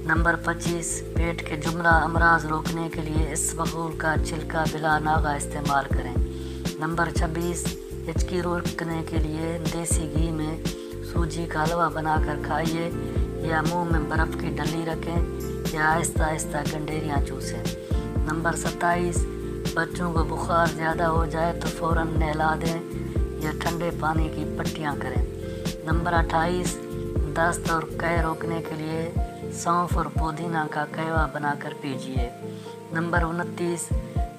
Number 25, पेट के जुमला अमराज रोकने के लिए इस बकूल का छिलका बिला नागा इस्तेमाल करें। नंबर 26, हिचकी रोकने के लिए देसी घी में सूजी का हलवा बनाकर खाइए या मुंह में बर्फ़ की डली रखें या आहिस्ता आहिस्ता गंडेरियाँ चूसें। नंबर 27, बच्चों को बुखार ज़्यादा हो जाए तो फ़ौरन नहला दें या ठंडे पानी की पट्टियाँ करें। नंबर 28, दस्त और कै रोकने के लिए सौंफ और पुदीना का कहवा बनाकर पीजिए। नंबर 29,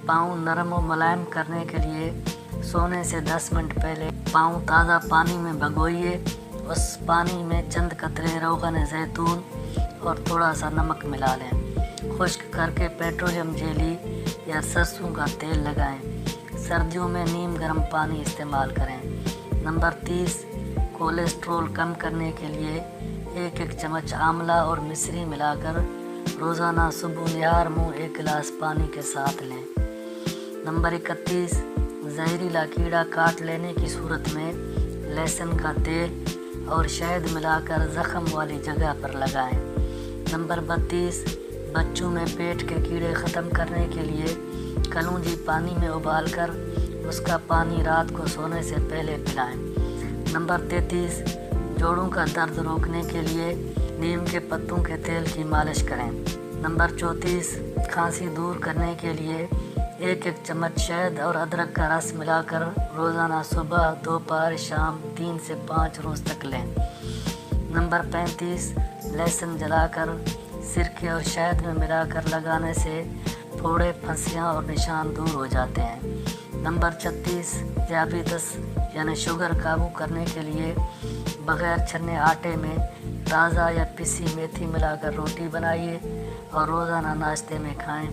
पाँव नरम और मुलायम करने के लिए सोने से 10 मिनट पहले पाँव ताज़ा पानी में भिगोइए। उस पानी में चंद कतरे रोगन जैतून और थोड़ा सा नमक मिला लें। खुश्क करके पेट्रोलियम जेली या सरसों का तेल लगाएं। सर्दियों में नीम गर्म पानी इस्तेमाल करें। नंबर 30, कोलेस्ट्रॉल कम करने के लिए 1-1 चम्मच आंवला और मिश्री मिलाकर रोज़ाना सुबह निहार मुँह 1 गिलास पानी के साथ लें। नंबर 31, जहरीला कीड़ा काट लेने की सूरत में लहसुन का तेल और शहद मिलाकर ज़ख्म वाली जगह पर लगाएं। नंबर 32, बच्चों में पेट के कीड़े ख़त्म करने के लिए कलौंजी पानी में उबालकर उसका पानी रात को सोने से पहले पिलाएं। नंबर 33, जोड़ों का दर्द रोकने के लिए नीम के पत्तों के तेल की मालिश करें। नंबर 34, खांसी दूर करने के लिए 1-1 चम्मच शहद और अदरक का रस मिलाकर रोज़ाना सुबह, दोपहर, शाम 3 से 5 रोज़ तक लें। नंबर 35, लहसुन जलाकर सिरके और शहद में मिलाकर लगाने से फोड़े, फंसियाँ और निशान दूर हो जाते हैं। नंबर 36, डायबिटीज यानी शुगर काबू करने के लिए बग़ैर छन्ने आटे में ताज़ा या पिसी मेथी मिलाकर रोटी बनाइए और रोज़ाना नाश्ते में खाएं।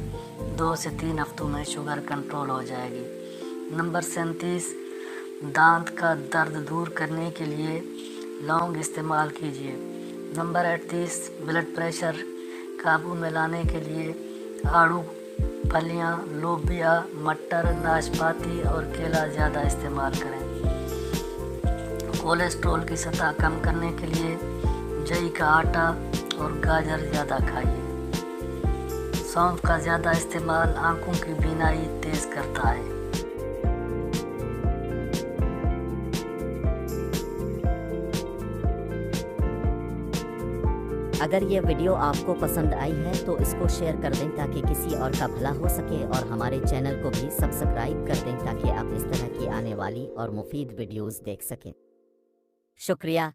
2 से 3 हफ्तों में शुगर कंट्रोल हो जाएगी। नंबर 37, दांत का दर्द दूर करने के लिए लौंग इस्तेमाल कीजिए। नंबर 38, ब्लड प्रेशर काबू में लाने के लिए आड़ू, फलियाँ, लोबिया, मटर, नाशपाती और केला ज़्यादा इस्तेमाल करें। कोलेस्ट्रॉल की सतह कम करने के लिए जई का आटा और गाजर ज़्यादा खाइए। सौंफ का ज़्यादा इस्तेमाल आँखों की बीनाई तेज़ करता है। अगर ये वीडियो आपको पसंद आई है तो इसको शेयर कर दें ताकि किसी और का भला हो सके, और हमारे चैनल को भी सब्सक्राइब कर दें ताकि आप इस तरह की आने वाली और मुफीद वीडियोस देख सकें। शुक्रिया।